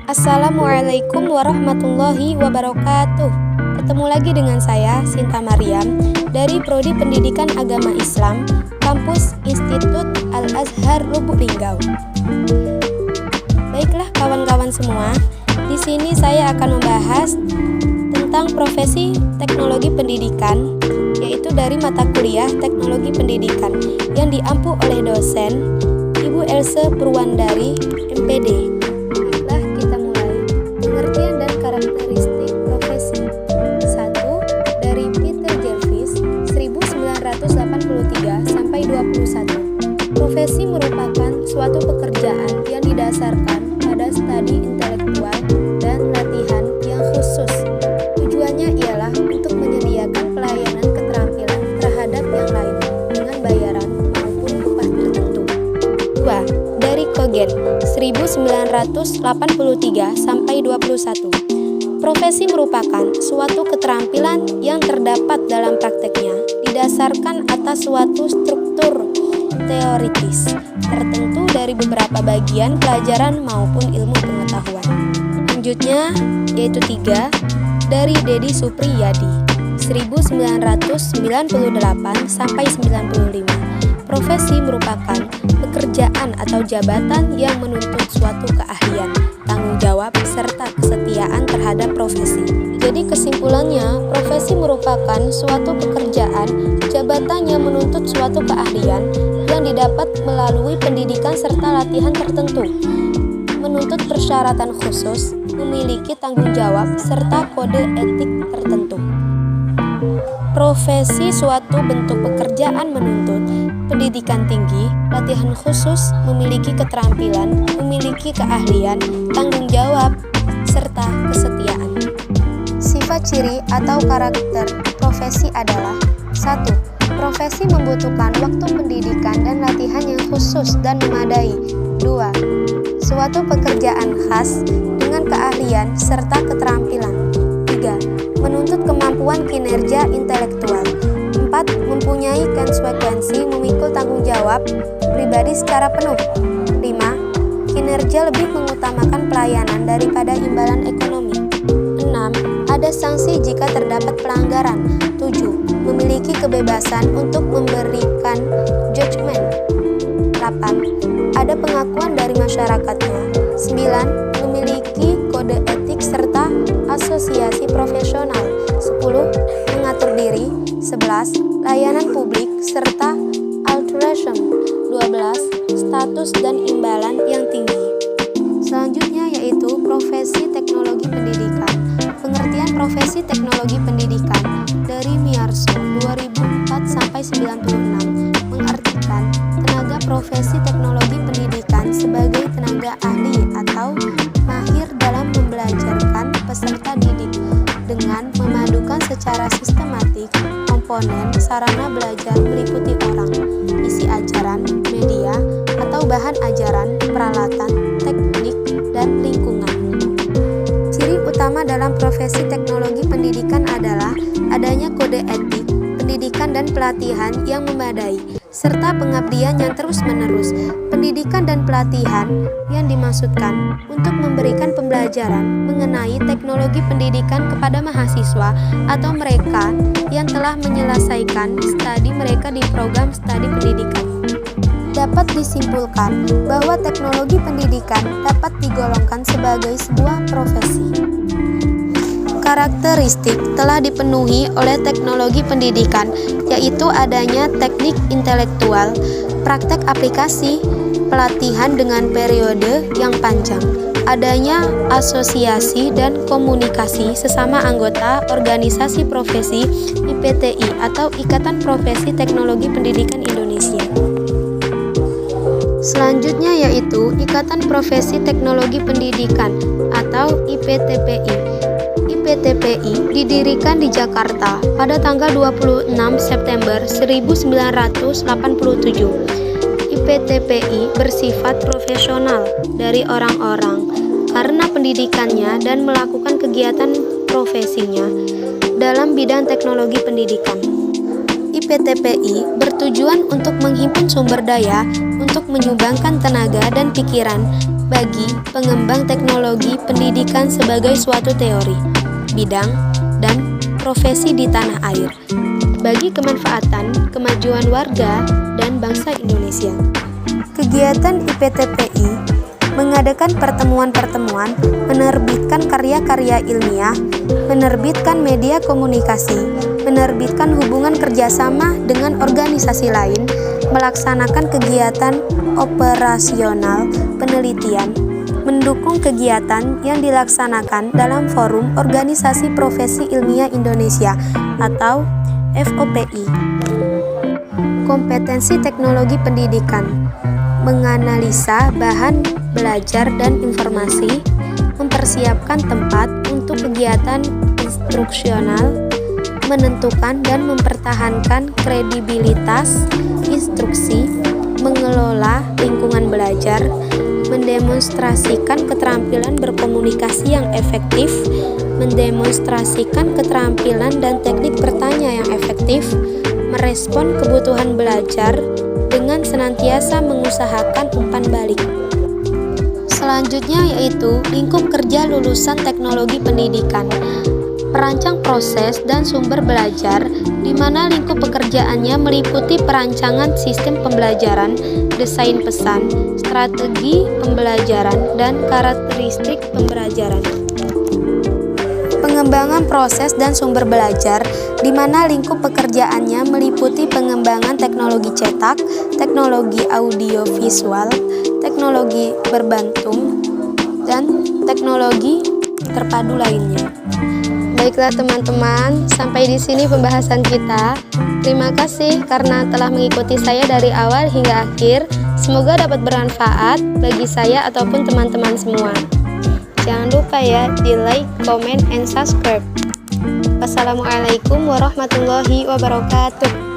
Assalamualaikum warahmatullahi wabarakatuh. Ketemu lagi dengan saya, Sinta Maryam, dari Prodi Pendidikan Agama Islam, Kampus Institut Al-Azhar Lubuk Linggau. Baiklah kawan-kawan semua, di sini saya akan membahas tentang profesi teknologi pendidikan, yaitu dari mata kuliah teknologi pendidikan yang diampu oleh dosen Ibu Else Purwandari, MPD. Baiklah, kita mulai. Pengertian dan karakteristik profesi. 1. Dari Peter Jarvis, 1983 sampai 21. Profesi merupakan suatu pekerjaan yang didasarkan pada studi intelektual dan latihan yang khusus. Tujuannya ialah untuk menyediakan pelayanan keterampilan terhadap yang lain dengan bayaran maupun upah tertentu. 2. Dari Kogen, 1983 sampai 21. Profesi merupakan suatu keterampilan yang terdapat dalam prakteknya didasarkan atas suatu struktur teoritis tertentu dari beberapa bagian pelajaran maupun ilmu pengetahuan. Selanjutnya yaitu 3. Dari Dedi Supriyadi, 1998 sampai 95. Profesi merupakan pekerjaan atau jabatan yang menuntut suatu keahlian, tanggung jawab, serta kesetiaan terhadap profesi. Jadi kesimpulannya, profesi merupakan suatu pekerjaan, jabatan yang menuntut suatu keahlian yang didapat melalui pendidikan serta latihan tertentu, menuntut persyaratan khusus, memiliki tanggung jawab, serta kode etik tertentu. Profesi suatu bentuk pekerjaan menuntut pendidikan tinggi, latihan khusus, memiliki keterampilan, memiliki keahlian, tanggung jawab, serta kesetiaan. Sifat ciri atau karakter profesi adalah 1. Profesi membutuhkan waktu pendidikan dan latihan yang khusus dan memadai. 2. Suatu pekerjaan khas dengan keahlian serta keterampilan. 3. Menuntut kemampuan kinerja intelektual. 4. Mempunyai konsekuensi memikul tanggung jawab pribadi secara penuh. 5. Kinerja lebih mengutamakan pelayanan daripada imbalan ekonomi. 6. Ada sanksi jika terdapat pelanggaran. 7. Memiliki kebebasan untuk memberikan judgement. 8. Ada pengakuan dari masyarakatnya. 9. Memiliki kode etik serta asosiasi profesional. 10. Mengatur diri. 11. Layanan publik serta altruism. 12. Status dan imbalan yang tinggi. Selanjutnya yaitu profesi teknologi pendidikan. Pengertian profesi teknologi pendidikan dari Miyarso 2004 sampai 96 mengartikan tenaga profesi teknologi pendidikan sebagai tenaga ahli atau mahir dalam membelajarkan peserta didik dengan memadukan secara sistematik komponen sarana belajar meliputi orang, isi ajaran, media, atau bahan ajaran, peralatan, teknik, dan lingkungan. Ciri utama dalam profesi teknologi pendidikan adalah adanya kode etik, pendidikan dan pelatihan yang memadai, serta pengabdian yang terus-menerus. Pendidikan dan pelatihan yang dimaksudkan untuk memberikan pembelajaran mengenai teknologi pendidikan kepada mahasiswa atau mereka yang telah menyelesaikan studi mereka di program studi pendidikan. Dapat disimpulkan bahwa teknologi pendidikan dapat digolongkan sebagai sebuah profesi. Karakteristik telah dipenuhi oleh teknologi pendidikan, yaitu adanya teknik intelektual, praktek aplikasi, pelatihan dengan periode yang panjang, adanya asosiasi dan komunikasi sesama anggota organisasi profesi IPTI atau Ikatan Profesi Teknologi Pendidikan Indonesia. Selanjutnya yaitu Ikatan Profesi Teknologi Pendidikan atau IPTPI. IPTPI didirikan di Jakarta pada tanggal 26 September 1987. IPTPI bersifat profesional dari orang-orang karena pendidikannya dan melakukan kegiatan profesinya dalam bidang teknologi pendidikan. IPTPI bertujuan untuk menghimpun sumber daya untuk menyumbangkan tenaga dan pikiran bagi pengembang teknologi pendidikan sebagai suatu teori, bidang, dan profesi di tanah air, bagi kemanfaatan, kemajuan warga, dan bangsa Indonesia. Kegiatan IPTPI mengadakan pertemuan-pertemuan, menerbitkan karya-karya ilmiah, menerbitkan media komunikasi, menerbitkan hubungan kerjasama dengan organisasi lain, melaksanakan kegiatan operasional penelitian, mendukung kegiatan yang dilaksanakan dalam forum Organisasi Profesi Ilmiah Indonesia atau FOPI. Kompetensi teknologi pendidikan, menganalisa bahan belajar dan informasi, mempersiapkan tempat untuk kegiatan instruksional, menentukan dan mempertahankan kredibilitas instruksi, mengelola lingkungan belajar, mendemonstrasikan keterampilan berkomunikasi yang efektif, mendemonstrasikan keterampilan dan teknik bertanya yang efektif, merespon kebutuhan belajar dengan senantiasa mengusahakan umpan balik. Selanjutnya yaitu lingkup kerja lulusan teknologi pendidikan, perancang proses dan sumber belajar, di mana lingkup pekerjaannya meliputi perancangan sistem pembelajaran, desain pesan, strategi pembelajaran, dan karakteristik pembelajaran. Pengembangan proses dan sumber belajar, di mana lingkup pekerjaannya meliputi pengembangan teknologi cetak, teknologi audiovisual, teknologi berbantung, dan teknologi terpadu lainnya. Baiklah teman-teman, sampai di sini pembahasan kita. Terima kasih karena telah mengikuti saya dari awal hingga akhir. Semoga dapat bermanfaat bagi saya ataupun teman-teman semua. Jangan lupa ya di like, comment, and subscribe. Wassalamualaikum warahmatullahi wabarakatuh.